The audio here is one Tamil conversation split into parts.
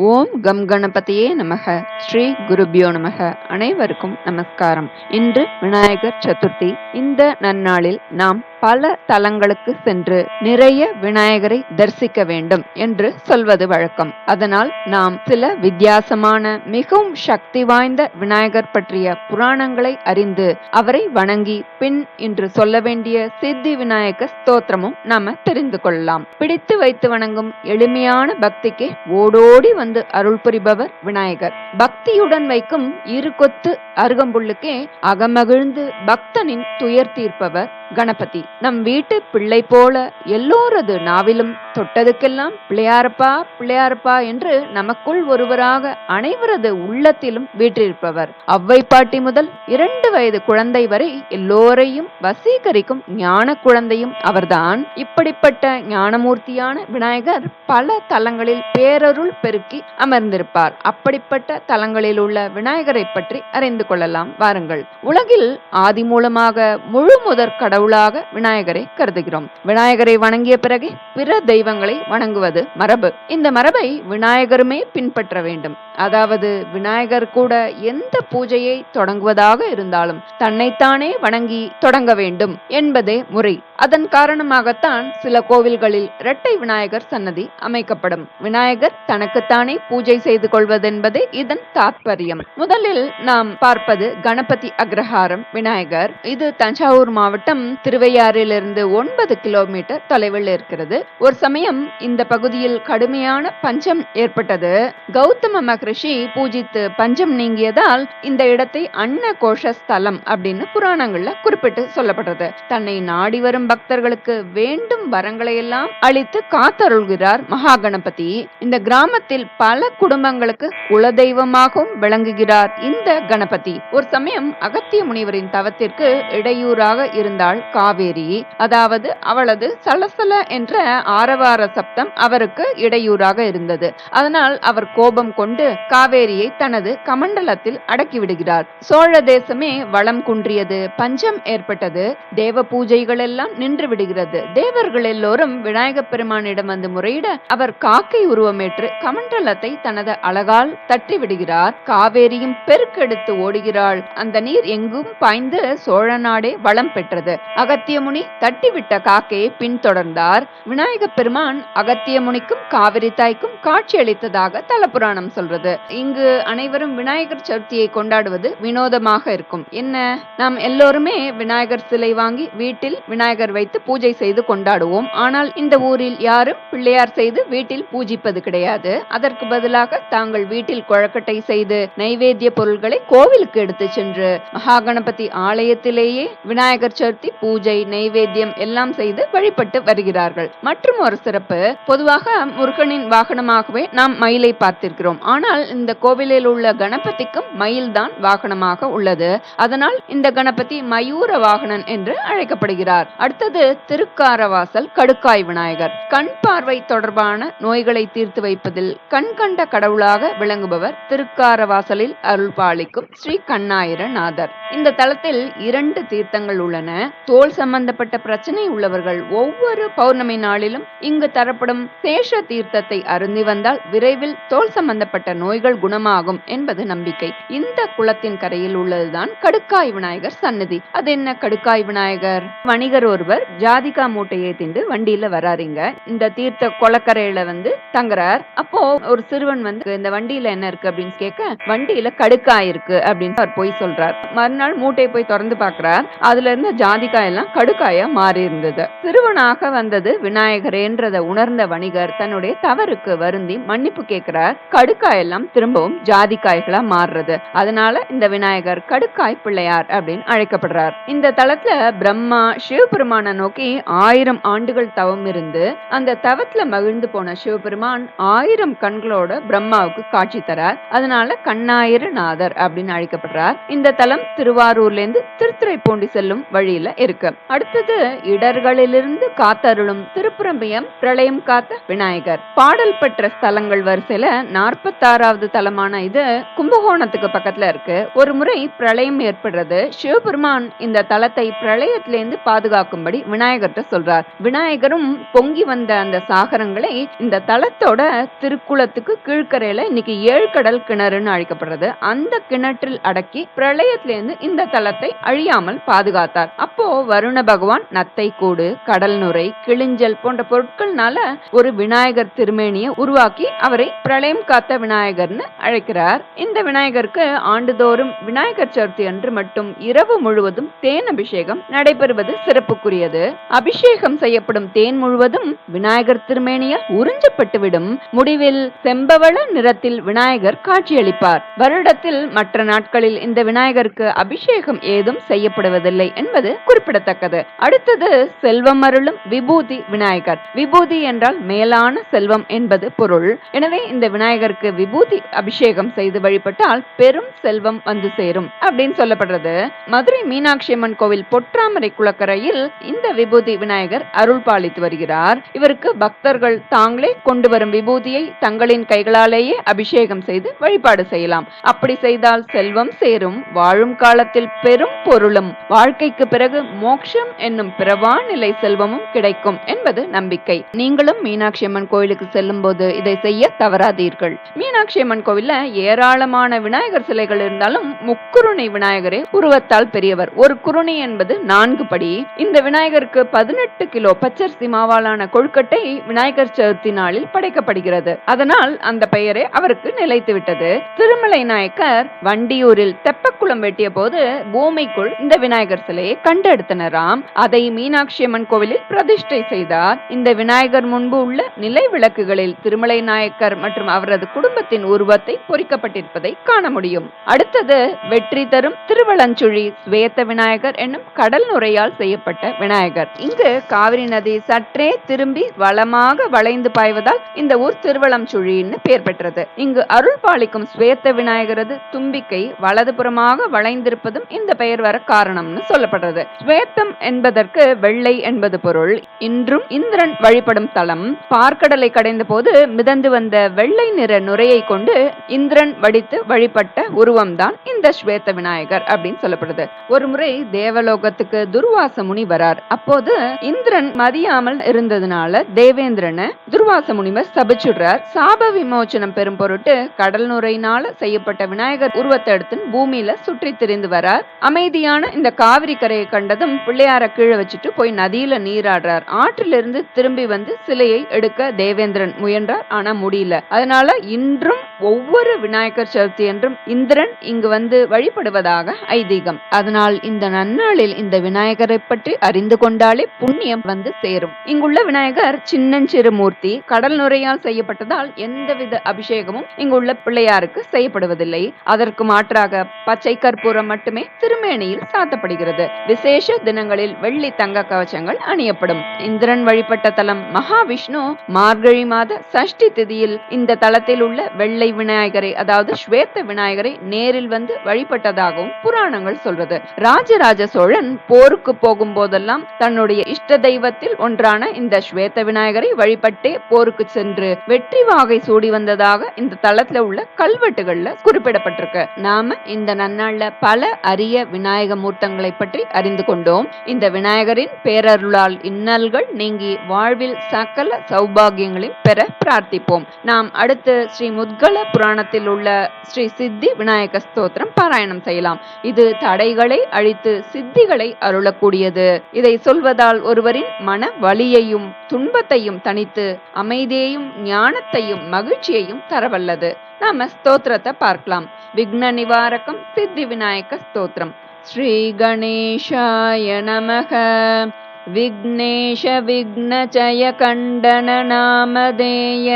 ஓம் கம் கணபதியே நமக. ஸ்ரீ குருபியோ நமக. அனைவருக்கும் நமஸ்காரம். இன்று விநாயகர் சதுர்த்தி. இந்த நன்னாளில் நாம் பல தலங்களுக்கு சென்று நிறைய விநாயகரை தரிசிக்க வேண்டும் என்று சொல்வது வழக்கம். அதனால் நாம் சில வித்தியாசமான மிகவும் சக்தி வாய்ந்த விநாயகர் பற்றிய புராணங்களை அறிந்து அவரை வணங்கி பின் இன்று சொல்ல வேண்டிய சித்தி விநாயக ஸ்தோத்திரமும் நாம தெரிந்து கொள்ளலாம். பிடித்து வைத்து வணங்கும் எளிமையான பக்திக்கு ஓடோடி வந்து அருள் புரிபவர் விநாயகர். பக்தியுடன் வைக்கும் இரு கொத்து அருகம்புல்லுக்கே அகமகிழ்ந்து பக்தனின் துயர் தீர்ப்பவர் கணபதி. நம் வீட்டு பிள்ளை போல எல்லோரது நாவிலும் தொட்டதுக்கெல்லாம் பிள்ளையாரப்பா பிள்ளையாரப்பா என்று நமக்குள் ஒருவராக அனைவரது உள்ளத்திலும் வீற்றிருப்பவர். அவ்வை பாட்டி முதல் 2 வயது குழந்தை வரை எல்லோரையும் வசீகரிக்கும் ஞான குழந்தையும் அவர்தான். இப்படிப்பட்ட ஞானமூர்த்தியான விநாயகர் பல தலங்களில் பேரருள் பெருக்கி அமர்ந்திருப்பார். அப்படிப்பட்ட தலங்களில் உள்ள விநாயகரை பற்றி அறிந்து கொள்ளலாம் வாருங்கள். உலகில் ஆதி மூலமாக முழு முதற் கடவுளாக விநாயகரை கருதுகிறோம். விநாயகரை வணங்கிய பிறகு பிற தெய்வங்களை வணங்குவது மரபு. இந்த மரபை விநாயகருமே பின்பற்ற வேண்டும். அதாவது விநாயகர் கூட எந்த பூஜையை தொடங்குவதாக இருந்தாலும் தன்னைத்தானே வணங்கி தொடங்க வேண்டும் என்பதே முறை. அதன் காரணமாகத்தான் சில கோவில்களில் இரட்டை விநாயகர் சன்னதி அமைக்கப்படும். விநாயகர் தனக்குத்தானே பூஜை செய்து கொள்வதென்பதே இதன் தாற்பயம். முதலில் நாம் பார்ப்பது கணபதி அக்ரஹாரம் விநாயகர். இது தஞ்சாவூர் மாவட்டம் திருவையாறிலிருந்து 9 கிலோமீட்டர் தொலைவில் இருக்கிறது. ஒரு சமயம் இந்த பகுதியில் கடுமையான பஞ்சம் ஏற்பட்டது. கௌதம மகரிஷி பூஜித்து பஞ்சம் நீங்கியதால் இந்த இடத்தை அன்ன கோஷ ஸ்தலம் அப்படின்னு புராணங்கள்ல குறிப்பிட்டு சொல்லப்பட்டது. தன்னை நாடி வரும் பக்தர்களுக்கு வேண்டும் வரங்களை எல்லாம் அளித்து காத்தருள்கிறார் மகா கணபதி. இந்த கிராமத்தில் பல குடும்பங்களுக்கு குலதெய்வமாகவும் விளங்குகிறார் இந்த கணபதி. ஒரு சமயம் அகத்திய முனிவரின் தவத்திற்கு இடையூறாக இருந்தாள் காவேரி. அதாவது அவளது சலசல என்ற ஆரவார சப்தம் அவருக்கு இடையூறாக இருந்தது. அதனால் அவர் கோபம் கொண்டு காவேரியை தனது கமண்டலத்தில் அடக்கிவிடுகிறார். சோழ தேசமே வளம் குன்றியது. பஞ்சம் ஏற்பட்டது. தேவ பூஜைகள் எல்லாம் நின்று விடுகிறது. தேவர்கள் எல்லோரும் விநாயக பெருமானிடம் வந்து முறையிட அவர் காக்கை உருவமேற்று கமண்டலத்தை தனது அழகால் தட்டி விடுகிறார். காவேரியும் பெருக்கெடுத்து ஓடுகிறாள். அந்த நீர் எங்கும் பாய்ந்து சோழ நாடே வளம் பெற்றது. அகத்திய முனி தட்டிவிட்ட காக்கையை பின்தொடர்ந்தார். விநாயக பெருமான் அகத்திய முனிக்கும் காவிரி தாய்க்கும் காட்சி அளித்ததாக தலபுராணம் சொல்றது. இங்கு அனைவரும் விநாயகர் சதுர்த்தியை கொண்டாடுவது வினோதமாக இருக்கும். என்ன, நாம் எல்லோருமே விநாயகர் சிலை வாங்கி வீட்டில் விநாயகர் வைத்து பூஜை செய்து கொண்டாடுவோம். ஆனால் இந்த ஊரில் யாரும் பிள்ளையார் செய்து வீட்டில் பூஜிப்பது கிடையாது. அதற்கு பதிலாக தாங்கள் வீட்டில் கொழக்கட்டை செய்து நைவேத்திய பொருட்களை கோவிலுக்கு எடுத்து சென்று மகா கணபதி ஆலயத்திலேயே விநாயகர் சதுர்த்தி பூஜை நைவேத்தியம் எல்லாம் செய்து வழிபட்டு வருகிறார்கள். மற்றும் ஒரு சிறப்பு, பொதுவாக முருகனின் வாகனமாகவே நாம் மயிலை பார்த்திருக்கிறோம். ஆனால் இந்த கோவிலில் உள்ள கணபதிக்கும் மயில் தான் வாகனமாக உள்ளது. அதனால் இந்த கணபதி மயூர வாகனன் என்று அழைக்கப்படுகிறார். அடுத்தது திருக்காரவாசல் கடுக்காய் விநாயகர். கண் பார்வை தொடர்பான நோய்களை தீர்த்து வைப்பதில் கண் கண்ட கடவுளாக விளங்குபவர் திருக்காரவாசலில் அருள் பாலிக்கும் ஸ்ரீ கண்ணாயிரநாதர். இந்த தலத்தில் 2 தீர்த்தங்கள் உள்ளன. தோல் சம்பந்தப்பட்ட பிரச்சனை உள்ளவர்கள் ஒவ்வொரு பௌர்ணமி நாளிலும் இங்கு தரப்படும் சேஷ தீர்த்தத்தை அருந்தி வந்தால் விரைவில் தோல் சம்பந்தப்பட்ட நோய்கள் குணமாகும் என்பது நம்பிக்கை. இந்த குளத்தின் கரையில் உள்ளதுதான் கடுக்காய் விநாயகர் சன்னதி. அது என்ன கடுக்காய் விநாயகர்? வணிகர் ஒருவர் ஜாதிகா மூட்டையை திண்டு வண்டியில வராருங்க. இந்த தீர்த்த குளக்கரையில வந்து தங்குறார். அப்போ ஒரு சிறுவன் வந்து இந்த வண்டியில என்ன இருக்கு அப்படின்னு கேட்க, வண்டியில கடுக்காய் இருக்கு அப்படின்னு அவர் போய் சொல்றார். மறுநாள் மூட்டையை போய் திறந்து பார்க்கிறார். அதுல இருந்த ஜாதிக்காய் எல்லாம் கடுக்காயா மாறி இருந்தது. சிறுவனாக வந்தது விநாயகரேன்றத உணர்ந்த வணிகர் தன்னுடைய தவறுக்கு வருந்தி மன்னிப்பு கேட்கிறார். கடுக்காய் எல்லாம் திரும்பவும் ஜாதிக்காய்களா மாறுறது. அதனால இந்த விநாயகர் கடுக்காய் பிள்ளையார் அப்படின்னு அழைக்கப்படுறார். இந்த தலத்துல பிரம்மா சிவபெருமான நோக்கி 1000 ஆண்டுகள் தவம் இருந்து அந்த தவத்துல மகிழ்ந்து போன சிவபெருமான் 1000 கண்களோட பிரம்மாவுக்கு காட்சி தரார். அதனால கண்ணாயிரநாதர் அப்படின்னு அழைக்கப்படுறார். இந்த தலம் திருவாரூர்ல இருந்து திருத்துறைப்பூண்டி செல்லும் வழியில இருக்கு. அடுத்தது இடர்களிலிருந்து காத்தருளும் திருப்புறம்பியம் பிரளயம் காத்த விநாயகர். பாடல் பெற்ற ஸ்தலங்கள் வரிசையில 46 26வது தலமான இது கும்பகோணத்துக்கு பக்கத்துல இருக்கு. ஒரு முறை பிரளயம் ஏற்படுறது. சிவபெருமான் இந்த தலத்தை பிரளயத்திலிருந்து பாதுகாக்கும்படி விநாயகர்கிட்ட சொல்றார். விநாயகரும் பொங்கி வந்த அந்த சாகரங்களை இந்த தலத்தோட திருக்குளத்துக்கு கீழ்கரையில இன்னைக்கு 7 கடல் கிணறுன்னு அழைக்கப்படுறது, அந்த கிணற்றில் அடக்கி பிரளயத்திலிருந்து இந்த தலத்தை அழியாமல் பாதுகாத்தார். அப்போ வருண பகவான் நத்தை கூடு, கடல் நுரை, கிளிஞ்சல் போன்ற பொருட்கள்னால ஒரு விநாயகர் திருமேனியை உருவாக்கி அவரை பிரளயம் காத்த விநாயகர்னு அழைக்கிறார். இந்த விநாயகருக்கு ஆண்டுதோறும் விநாயகர் சதுர்த்தி அன்று மட்டும் இரவு முழுவதும் தேன் அபிஷேகம் நடைபெறுவது சிறப்புக்குரியது. அபிஷேகம் செய்யப்படும் தேன் முழுவதும் விநாயகர் திருமேனியால் உறிஞ்சப்பட்டுவிடும். முடிவில் செம்பவள நிறத்தில் விநாயகர் காட்சியளிப்பார். வருடத்தில் மற்ற நாட்களில் இந்த விநாயகருக்கு அபிஷேகம் ஏதும் செய்யப்படுவதில்லை என்பது குறிப்பிடத்தக்கது. அடுத்தது செல்வம் அருளும் விபூதி விநாயகர். விபூதி என்றால் மேலான செல்வம் என்பது பொருள். எனவே இந்த விநாயகருக்கு விபூதி அபிஷேகம் செய்து வழிபட்டால் பெரும் செல்வம் வந்து சேரும் அப்படின்னு சொல்லப்படுறது. மதுரை மீனாட்சி அம்மன் கோவில் பொற்றாமரை குளக்கரையில் இந்த விபூதி விநாயகர் அருள் பாலித்து வருகிறார். இவருக்கு பக்தர்கள் தாங்களே கொண்டு வரும் விபூதியை தங்களின் கைகளாலேயே அபிஷேகம் செய்து வழிபாடு செய்யலாம். அப்படி செய்தால் செல்வம் சேரும், வாழும் காலத்தில் பெரும் பொருளும், வாழ்க்கைக்கு பிறகு மோட்சம் என்னும் பிறவா நிலை செல்வமும் கிடைக்கும் என்பது நம்பிக்கை. நீங்களும் மீனாட்சி அம்மன் கோயிலுக்கு செல்லும் போது இதை செய்ய தவறாதீர்கள். மீனாட்சி அம்மன் கோவில்ல ஏராளமான விநாயகர் சிலைகள் இருந்தாலும் முக்குருணி விநாயகரே உருவத்தால் பெரியவர். ஒரு குருணி என்பது 4 படி. இந்த விநாயகருக்கு 18 கிலோ பச்சரிசி மாவாலான கொழுக்கட்டை விநாயகர் சதுர்த்தி நாளில் படைக்கப்படுகிறது. அதனால் அந்த பெயரே அவருக்கு நிலைத்து விட்டது. திருமலை நாயக்கர் வண்டியூரில் தெப்பக்குளம் வெட்டிய போது பூமிக்குள் இந்த விநாயகர் சிலையை கண்டெடுத்தனராம். அதை மீனாட்சி அம்மன் கோவிலில் பிரதிஷ்டை செய்தார். இந்த விநாயகர் முன்பு உள்ள நிலை விளக்குகளில் திருமலை நாயக்கர் மற்றும் அவரது குடும்பத்தின் உருவத்தை பொறிக்கப்பட்டிருப்பதை காண முடியும். அடுத்தது வெற்றி தரும் திருவளஞ்சுழி ஸ்வேத விநாயகர் என்னும் கடல் நுரையால் செய்யப்பட்ட விநாயகர். இங்கு காவிரி நதி சற்றே திரும்பி வளமாக வளைந்து பாய்வதால் இந்த ஊர் திருவளஞ்சுழின்னு பெயர் பெற்றது. இங்கு அருள் பாலிக்கும் ஸ்வேத விநாயகரது தும்பிக்கை வலதுபுறமாக வளைந்திருப்பதும் இந்த பெயர் வர காரணம்னு சொல்லப்படுறது. ஸ்வேதம் என்பதற்கு வெள்ளை என்பது பொருள். இன்றும் இந்திரன் வழிபடும் தலம். பார்க்கடலை கடைந்த போது மிதந்து வந்த வெள்ளை நிற நுரையை கொண்டு இந்திரன் வடித்து வழிபட்ட உருவம்தான் இந்த ஸ்வேத விநாயகர் அப்படின்னு சொல்லப்படுது. ஒரு முறை தேவலோகத்துக்கு துர்வாச முனி வரார். அப்போது இந்திரன் மதியாமல் இருந்ததுனால தேவேந்திரனை துர்வாச முனிவர் சபிச்சுடுறார். சாப விமோச்சனம் பெறும் பொருட்டு கடல் நுரையினால செய்யப்பட்ட விநாயகர் உருவத்தை எடுத்து பூமியில சுற்றி திரிந்து வரார். அமைதியான இந்த காவிரி கரையை கண்டதும் பிள்ளையார கீழே வச்சுட்டு போய் நதியில நீராடுறார். ஆற்றிலிருந்து திரும்பி வந்து சிலையை எடுக்க தேவேந்திரன் முயன்றார், ஆனா முடியல. அதனால இன்றும் ஒவ்வொரு விநாயகர் சதுர்த்தி என்றும் இந்திரன் இங்கு வந்து வழிபடுவதாக ஐதீகம். அதனால் இந்த நன்னாளில் இந்த விநாயகரை பற்றி அறிந்து கொண்டாலே புண்ணியம் வந்து சேரும். இங்குள்ள விநாயகர் சின்னஞ்சிறு மூர்த்தி, கடல் நுரையால் செய்யப்பட்டதால் எந்தவித அபிஷேகமும் இங்குள்ள பிள்ளையாருக்கு செய்யப்படுவதில்லை. அதற்கு மாற்றாக பச்சை கற்பூரம் மட்டுமே திருமேனியில் சாத்தப்படுகிறது. விசேஷ தினங்களில் வெள்ளி தங்க கவச்சங்கள் அணியப்படும். இந்திரன் வழிபட்ட தலம் மகாவிஷ்ணு மார்கழி மாத சஷ்டி திதியில் இந்த தலத்தில் உள்ள வெள்ளை விநாயகரை, அதாவது ஸ்வேத விநாயகரை நேரில் வந்து வழிபட்டதாகவும் புராணங்கள் சொல்றது. ராஜராஜ சோழன் போருக்கு போகும் போதெல்லாம் தன்னுடைய இஷ்ட தெய்வத்தில் ஒன்றான இந்த ஸ்வேத விநாயகரை வழிபட்டே போருக்கு சென்று வெற்றி வாகை சூடி வந்ததாக இந்த தலத்துல உள்ள கல்வெட்டுகள்ல குறிப்பிடப்பட்டிருக்கு. நாம இந்த நன்னாள்ல பல அரிய விநாயக மூர்த்தங்களை பற்றி அறிந்து கொண்டோம். இந்த விநாயகரின் பேரருளால் இன்னல்கள் நீங்கி வாழ்வில் சகல சௌபாகியங்களையும் பெற பிரார்த்திப்போம். நாம் அடுத்து ஸ்ரீ முத்கல புராணத்தில் உள்ள ஸ்ரீ சித்தி விநாயக ஸ்தோத்திரம் பாராயணம் செய்யலாம். இது தடைகளை அழித்து சித்திகளை அருளக்கூடியது. இதை சொல்வதால் ஒருவரின் மன வலியையும் துன்பத்தையும் தணித்து அமைதியையும் ஞானத்தையும் மகிழ்ச்சியையும் தரவல்லது. நாம ஸ்தோத்திரத்தை பார்க்கலாம். விக்ன நிவாரகம் சித்தி விநாயக ஸ்தோத்திரம். ஸ்ரீ கணேஷாய நமக. விக்னேஷ விக்னஜய கண்டன நாமதேய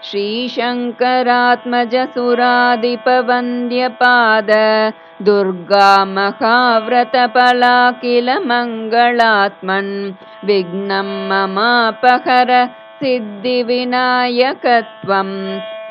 ஸ்ரீசங்கராத்மஜ சுராதிபவந்திய பாத துர்கா மகாவ்ரத பலாகில மங்களாத்மன் விக்னம் மமாபஹர சித்தி விநாயகத்வம்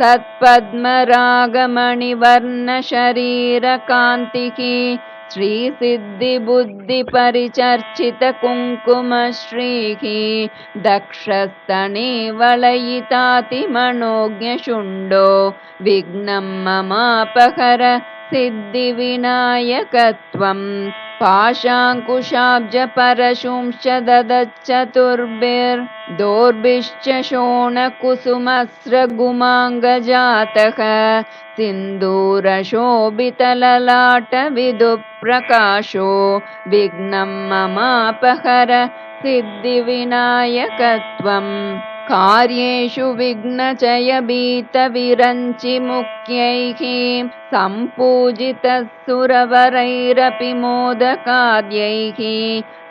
சத்பத்மராகமணி வர்ண ஷரீர காந்திகி श्रीसिद्धिबुद्धिपरिचर्चितकुङ्कुमश्रीः दक्षस्तने वलयितातिमनोज्ञशुण्डो विघ्नं ममापहर सिद्धिविनायकत्वं पाशाङ्कुशाब्जपरशुंश्च ददच्चतुर्भिर्दोर्भिश्च शोणकुसुमस्रगुमाङ्गजातः सिन्दूरशोभितललाटविदुप्रकाशो विघ्नं ममापहर सिद्धिविनायकत्वं कार्येषु विघ्नचयभीतविरञ्चिमुख्यैः सम्पूजितः सुरवरैरपि मोदकाद्यैः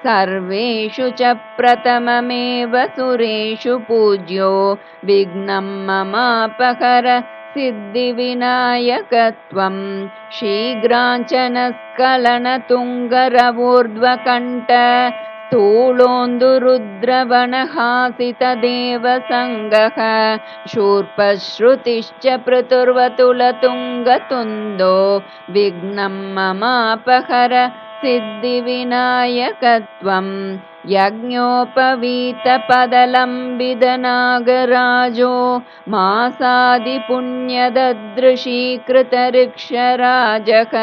सर्वेषु च प्रथममेव सुरेषु पूज्यो विघ्नं ममापहर सिद्धिविनायकत्वं शीघ्राञ्चनस्खलनतुङ्गरवूर्ध्वकण्ठ स्थूलोन्दुरुद्रवनहासितदेवसङ्गः शूर्पश्रुतिश्च पृथुर्वतुलतुङ्गतुन्दो विघ्नं ममापहर सिद्धिविनायकत्वं यज्ञोपवीतपदलम्बितनागराजो मासादिपुण्यददृशीकृतऋक्षराजः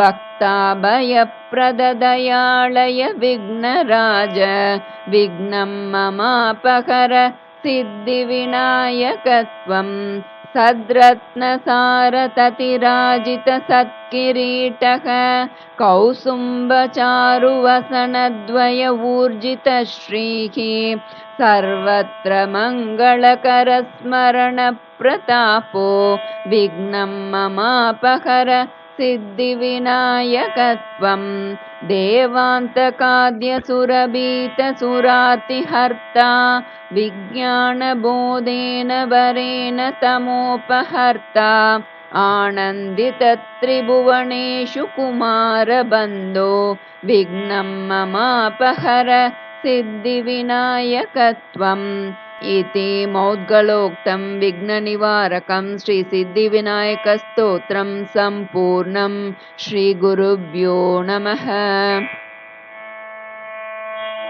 भक्ताभयप्रददयालय विघ्नराज विघ्नं ममापहर सिद्धिविनायकत्वं सद्रत्नसारततिराजितसत्किरीटः कौसुम्बचारुवसनद्वयऊर्जितश्रीः सर्वत्र मङ्गलकरस्मरणप्रतापो विघ्नं ममापहर सिद्धिविनायकत्वं देवान्तकाद्यसुरभीतसुरातिहर्ता विज्ञानबोधेन वरेण तमोपहर्ता आनन्दितत्रिभुवनेषु कुमारबन्धो विघ्नं ममापहर सिद्धिविनायकत्वम् इति मौद्गलोक्तं विघ्ननिवारकं श्रीसिद्धिविनायकस्तोत्रं सम्पूर्णं। श्रीगुरुभ्यो नमः।